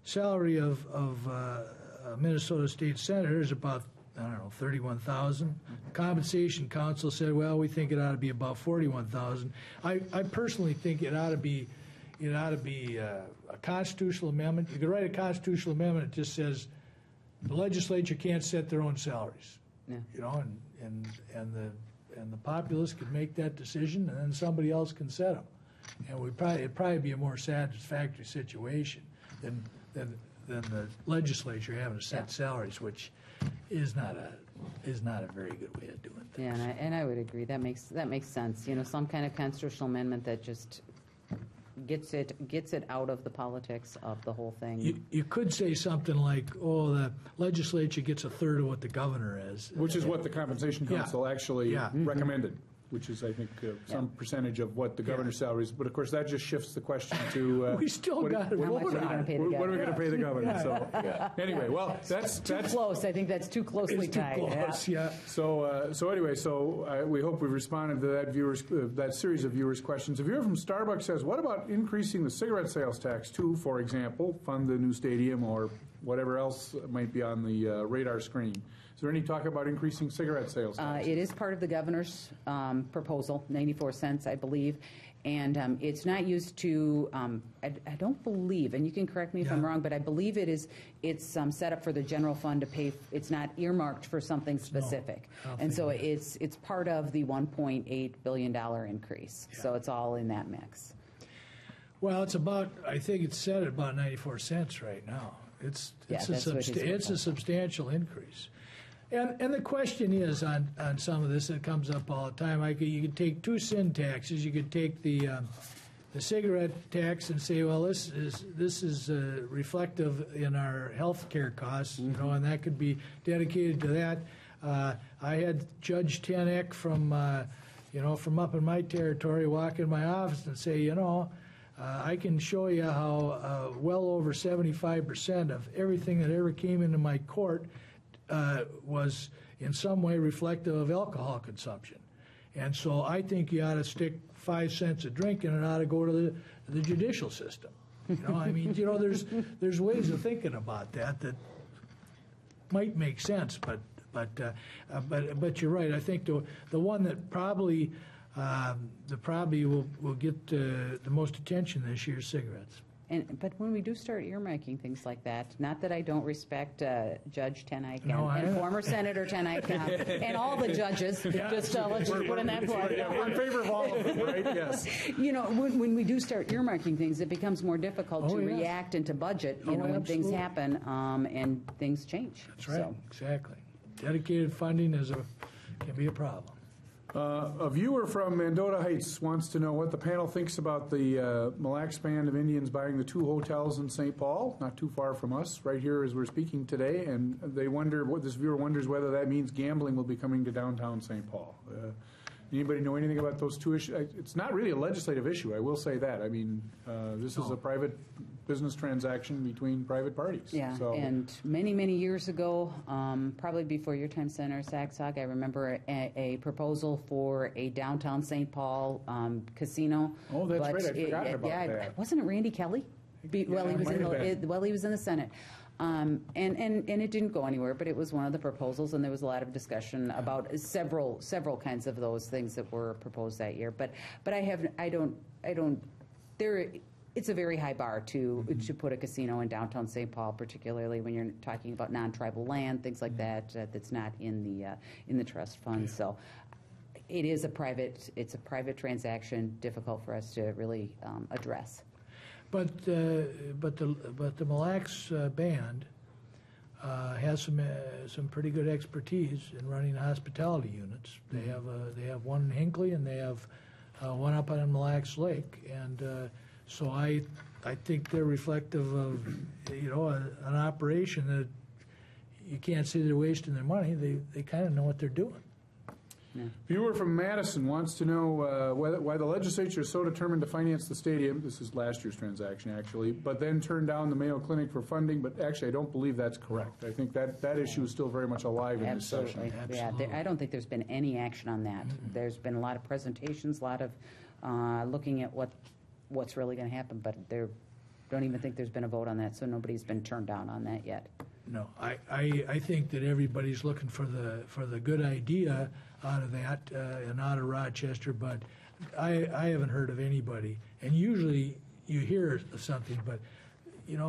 salary of a Minnesota State Senator is about, $31,000. Compensation Council said, well, we think it ought to be about $41,000. I personally think it ought to be a constitutional amendment. You could write a constitutional amendment that just says the legislature can't set their own salaries. Yeah. And the populace could make that decision, and then somebody else can set them. And it'd probably be a more satisfactory situation than the legislature having to set salaries, which is not a very good way of doing things. Yeah, and I would agree. That makes sense. Some kind of constitutional amendment that just gets it out of the politics of the whole thing. You could say something like, oh, the legislature gets a third of what the governor is. Which is what the Compensation Council actually recommended, which is, I think, some percentage of what the governor's salary is. But, of course, that just shifts the question to... we still got it. What are we going to pay the governor? So, anyway, well, that's too close. I think that's too closely tied. Too close, yeah. So we hope we've responded to that series of viewers' questions. A viewer from Starbucks says, what about increasing the cigarette sales tax to, for example, fund the new stadium or whatever else might be on the radar screen? Is there any talk about increasing cigarette sales tax? It is part of the governor's proposal, 94 cents, I believe. And it's not used to, I don't believe, and you can correct me if I'm wrong, but I believe it's set up for the general fund to pay. It's not earmarked for something specific. And so it's part of the $1.8 billion increase. Yeah. So it's all in that mix. Well, I think it's set at about 94 cents right now. It's a substantial increase. And the question is on some of this, it comes up all the time. You could take two sin taxes. You could take the cigarette tax and say, well, this is reflective in our health care costs, and that could be dedicated to that. I had Judge Tenek from up in my territory walk in my office and say, I can show you how well over 75% of everything that ever came into my court was in some way reflective of alcohol consumption. And so I think you ought to stick 5 cents a drink and it ought to go to the judicial system. There's ways of thinking about that might make sense, but But you're right. I think the one that probably will get the most attention this year is cigarettes. But when we do start earmarking things like that, not that I don't respect Judge Ten Eyck and former Senator Ten Eyck and all the judges, just let's just put in that plug. We're in favor of all of them, right? Yes. You know, when we do start earmarking things, it becomes more difficult to react and to budget, you know, when things happen and things change. That's right, So. exactly. Dedicated funding can be a problem. A viewer from Mendota Heights wants to know what the panel thinks about the Mille Lacs Band of Indians buying the 2 hotels in St. Paul, not too far from us, right here as we're speaking today, and this viewer wonders whether that means gambling will be coming to downtown St. Paul. Anybody know anything about those 2 issues? It's not really a legislative issue, I will say that. I mean, this is a private business transaction between private parties. Yeah, so. and many, many years ago, probably before your time, Senator Saxog, I remember a proposal for a downtown St. Paul casino. Oh, that's right. I'd forgotten about that. Wasn't it Randy Kelly? He was in the Senate. And it didn't go anywhere, but it was one of the proposals, and there was a lot of discussion about several kinds of those things that were proposed that year. But it's a very high bar to put a casino in downtown St. Paul, particularly when you're talking about non-tribal land, things like that, that's not in the trust fund. So it is a private transaction, difficult for us to really address. But the Mille Lacs band has some pretty good expertise in running hospitality units. They have one in Hinckley, and they have one up on Mille Lacs Lake, and so I think they're reflective of an operation that you can't say they're wasting their money. They kind of know what they're doing. Yeah. Viewer from Madison wants to know why the legislature is so determined to finance the stadium. This is last year's transaction, actually, but then turn down the Mayo Clinic for funding. But actually, I don't believe that's correct. I think that issue is still very much alive in this session. Absolutely. Yeah, I don't think there's been any action on that. Mm-hmm. There's been a lot of presentations, a lot of looking at what's really going to happen, but don't even think there's been a vote on that, so nobody's been turned down on that yet. No, I think that everybody's looking for the good idea out of that and out of Rochester, but I haven't heard of anybody. And usually you hear something, but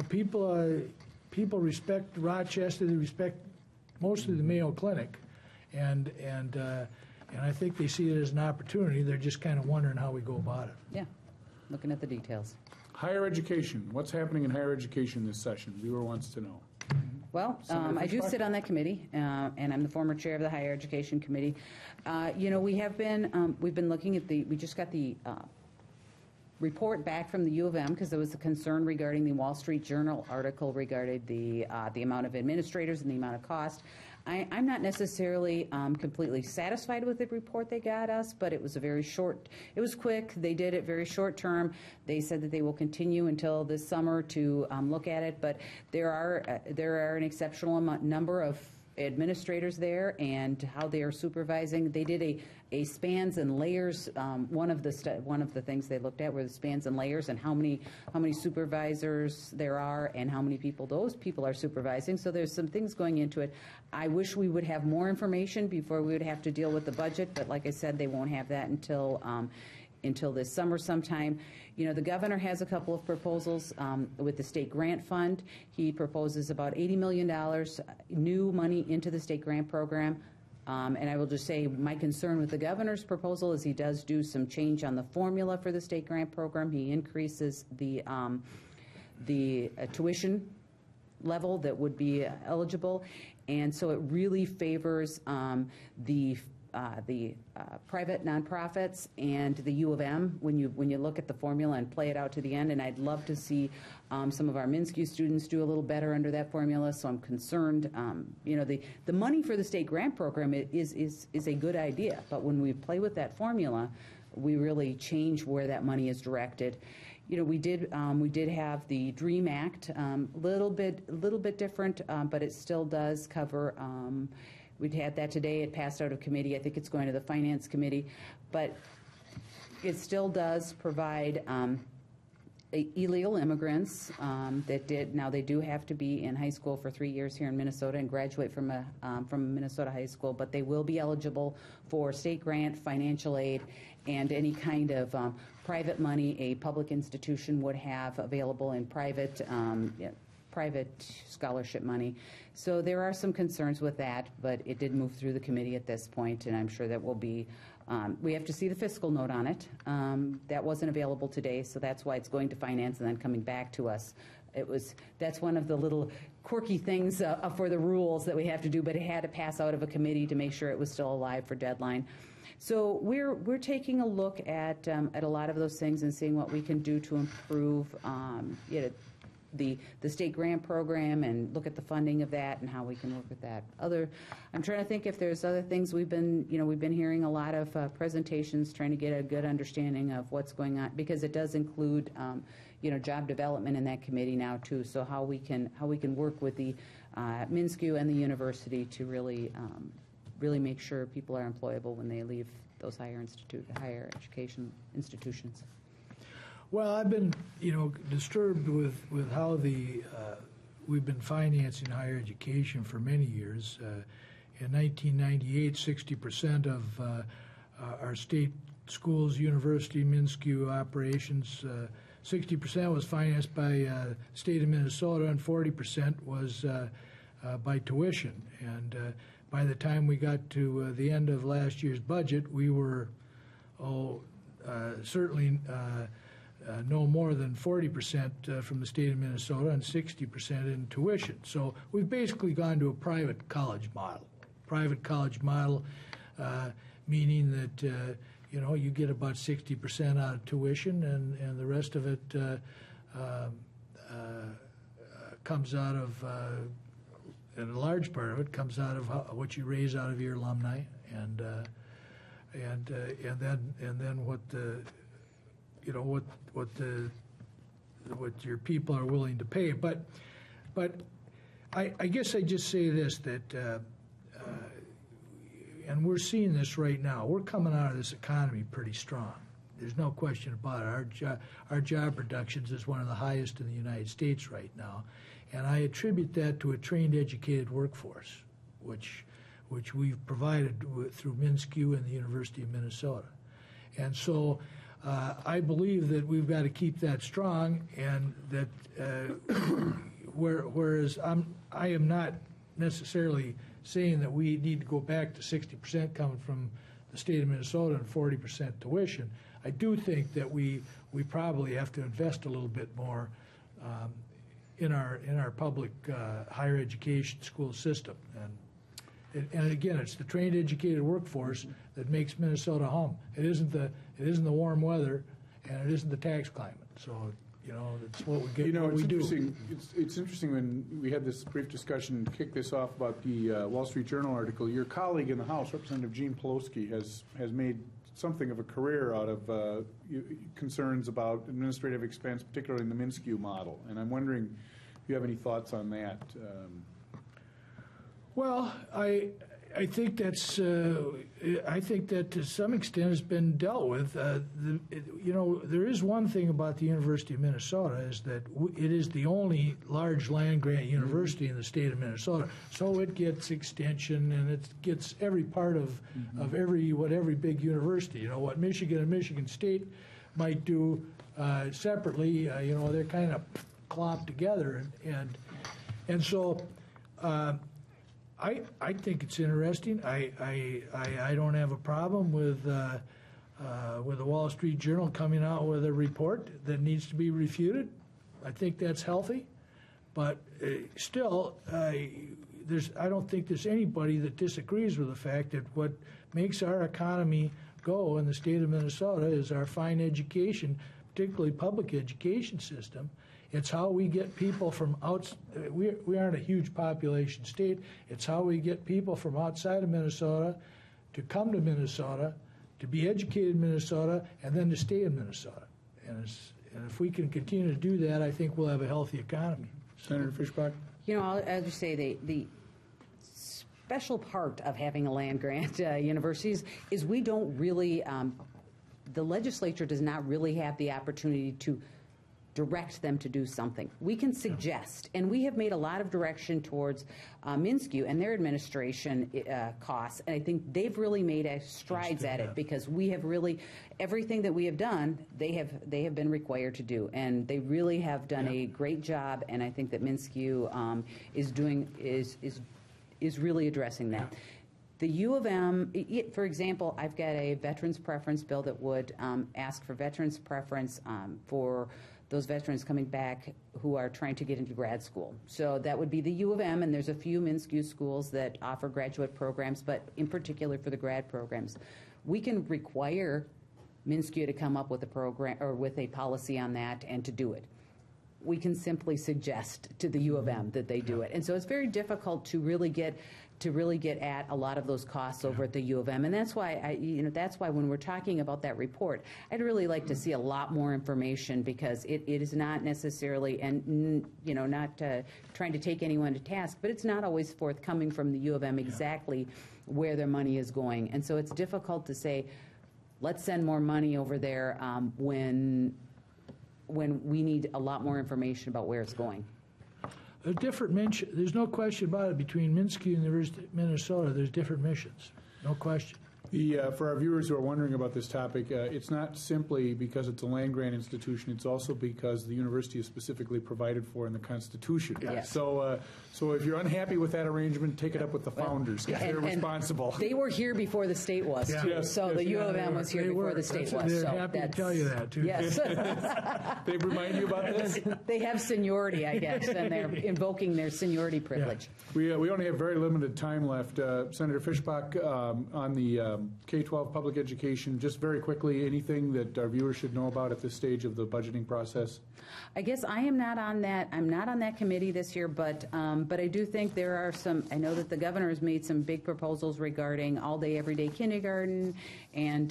people respect Rochester. They respect mostly the Mayo Clinic, and I think they see it as an opportunity. They're just kind of wondering how we go about it. Yeah, looking at the details. Higher education. What's happening in higher education this session? Viewer wants to know. Well, I do sit on that committee, and I'm the former chair of the Higher Education Committee. We've been looking at we just got the report back from the U of M because there was a concern regarding the Wall Street Journal article regarding the amount of administrators and the amount of cost. I'm not necessarily completely satisfied with the report they got us, but it was it was quick. They did it very short term. They said that they will continue until this summer to look at it, but there are an exceptional number of administrators there and how they are supervising. They did a spans and layers. One of the things they looked at were the spans and layers and how many supervisors there are and how many people those people are supervising. So there's some things going into it. I wish we would have more information before we would have to deal with the budget, but like I said, they won't have that until this summer sometime. The governor has a couple of proposals with the state grant fund. He proposes about $80 million new money into the state grant program. And I will just say my concern with the governor's proposal is he does do some change on the formula for the state grant program. He increases the tuition level that would be eligible. And so it really favors the private nonprofits and the U of M when you look at the formula and play it out to the end. And I'd love to see some of our MnSCU students do a little better under that formula. So I'm concerned. The money for the state grant program is a good idea, but when we play with that formula, we really change where that money is directed. We did have the DREAM Act, little bit different, but it still does cover. We'd had that today. It passed out of committee. I think it's going to the Finance Committee. But it still does provide illegal immigrants now they do have to be in high school for 3 years here in Minnesota and graduate from a Minnesota high school, but they will be eligible for state grant, financial aid, and any kind of private money a public institution would have available in private scholarship money. So there are some concerns with that, but it did move through the committee at this point, and I'm sure that will be, we have to see the fiscal note on it. That wasn't available today, so that's why it's going to finance and then coming back to us. That's one of the little quirky things for the rules that we have to do, but it had to pass out of a committee to make sure it was still alive for deadline. So we're taking a look at a lot of those things and seeing what we can do to improve the state grant program and look at the funding of that and how we can work with that. I'm trying to think if there's other things we've been hearing a lot of presentations trying to get a good understanding of what's going on, because it does include job development in that committee now too. So how we can work with the MnSCU and the university to really make sure people are employable when they leave those higher education institutions. Well, I've been, disturbed with how we've been financing higher education for many years. In 1998, 60% of our state schools, university, MnSCU operations, 60% was financed by state of Minnesota, and 40% was by tuition. And by the time we got to the end of last year's budget, we were certainly no more than 40% from the state of Minnesota and 60% in tuition. So we've basically gone to a private college model. Private college model, meaning that you get about 60% out of tuition, and the rest of it comes out of, and a large part of it comes out of what you raise out of your alumni, and then what the what your people are willing to pay. But I guess I just say this, that and we're seeing this right now. We're coming out of this economy pretty strong. There's no question about it. Our job reductions is one of the highest in the United States right now, and I attribute that to a trained, educated workforce, which we've provided through MnSCU and the University of Minnesota. And so I believe that we've got to keep that strong, and that whereas I am not necessarily saying that we need to go back to 60% coming from the state of Minnesota and 40% tuition. I do think that we probably have to invest a little bit more in our public higher education school system. And again, it's the trained, educated workforce that makes Minnesota home. It isn't the warm weather, and it isn't the tax climate. So that's what we get. What we do. It's interesting when we had this brief discussion, kick this off about the Wall Street Journal article. Your colleague in the House, Representative Gene Pelosi, has made something of a career out of concerns about administrative expense, particularly in the MnSCU model. And I'm wondering if you have any thoughts on that. Well, I think that's I think that to some extent has been dealt with. There is one thing about the University of Minnesota, is that it is the only large land grant university in the state of Minnesota. So it gets extension, and it gets every part of every big university. What Michigan and Michigan State might do separately. They're kind of clomped together, and so. I think it's interesting. I don't have a problem with the Wall Street Journal coming out with a report that needs to be refuted. I think that's healthy, but still, I don't think there's anybody that disagrees with the fact that what makes our economy go in the state of Minnesota is our fine education, particularly public education system. It's how we get people from outside. We aren't a huge population state. It's how we get people from outside of Minnesota to come to Minnesota, to be educated in Minnesota, and then to stay in Minnesota. And if we can continue to do that, I think we'll have a healthy economy. Senator Fischbach? I'll just say the special part of having a land grant universities is we don't really, the legislature does not really have the opportunity to direct them to do something. We can suggest, and we have made a lot of direction towards MnSCU and their administration costs, and I think they've really made strides at it, because we have really, everything that we have done, they have been required to do, and they really have done a great job, and I think that MnSCU is really addressing that. The U of M, for example, I've got a veterans preference bill that would ask for veterans preference for those veterans coming back who are trying to get into grad school. So that would be the U of M, and there's a few MnSCU schools that offer graduate programs, but in particular for the grad programs. We can require MnSCU to come up with a program or with a policy on that and to do it. We can simply suggest to the U of M that they do it. And so it's very difficult to really get at a lot of those costs over at the U of M. And that's why that's why when we're talking about that report, I'd really like to see a lot more information, because it is not necessarily, and not trying to take anyone to task, but it's not always forthcoming from the U of M exactly where their money is going. And so it's difficult to say, let's send more money over there when we need a lot more information about where it's going. There's no question about it, between MnSCU and the University of Minnesota, there's different missions, no question. For our viewers who are wondering about this topic, it's not simply because it's a land-grant institution, it's also because the university is specifically provided for in the Constitution. Yes. So if you're unhappy with that arrangement, take it up with the founders, because they're responsible. They were here before the state was, too. Yes, so yes, the U of M was here before the state was. They're happy to tell you that, too. Yes. They remind you about this? They have seniority, I guess, and they're invoking their seniority privilege. Yeah. We only have very limited time left. Senator Fischbach, on the K-12 public education, just very quickly, anything that our viewers should know about at this stage of the budgeting process? I guess I am not on that. I'm not on that committee this year, but I do think there are some. I know that the governor has made some big proposals regarding all-day, everyday kindergarten, and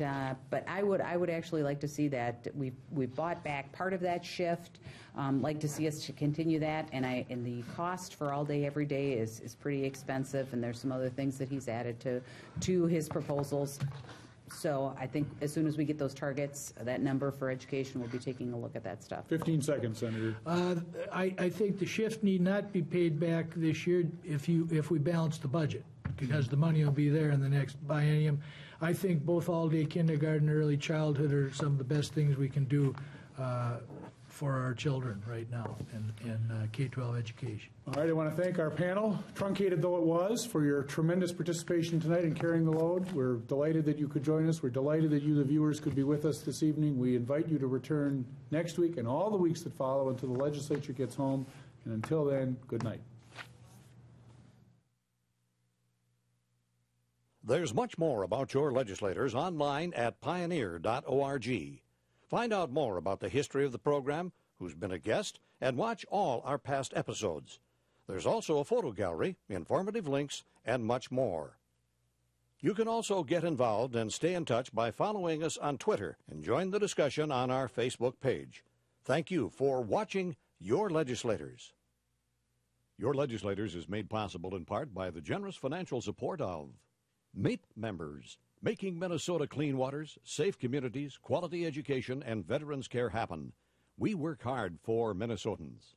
but I would actually like to see that we bought back part of that shift. Like to see us to continue that, and the cost for all-day, everyday is pretty expensive, and there's some other things that he's added to his proposals. So I think as soon as we get those targets, that number for education, we'll be taking a look at that stuff. 15 seconds, Senator. I think the shift need not be paid back this year if we balance the budget, because the money will be there in the next biennium. I think both all-day kindergarten and early childhood are some of the best things we can do for our children right now in K-12 education. All right, I want to thank our panel, truncated though it was, for your tremendous participation tonight in carrying the load. We're delighted that you could join us. We're delighted that you, the viewers, could be with us this evening. We invite you to return next week and all the weeks that follow until the legislature gets home. And until then, good night. There's much more about your legislators online at pioneer.org. Find out more about the history of the program, who's been a guest, and watch all our past episodes. There's also a photo gallery, informative links, and much more. You can also get involved and stay in touch by following us on Twitter and join the discussion on our Facebook page. Thank you for watching Your Legislators. Your Legislators is made possible in part by the generous financial support of MAPE members, making Minnesota clean waters, safe communities, quality education, and veterans care happen. We work hard for Minnesotans.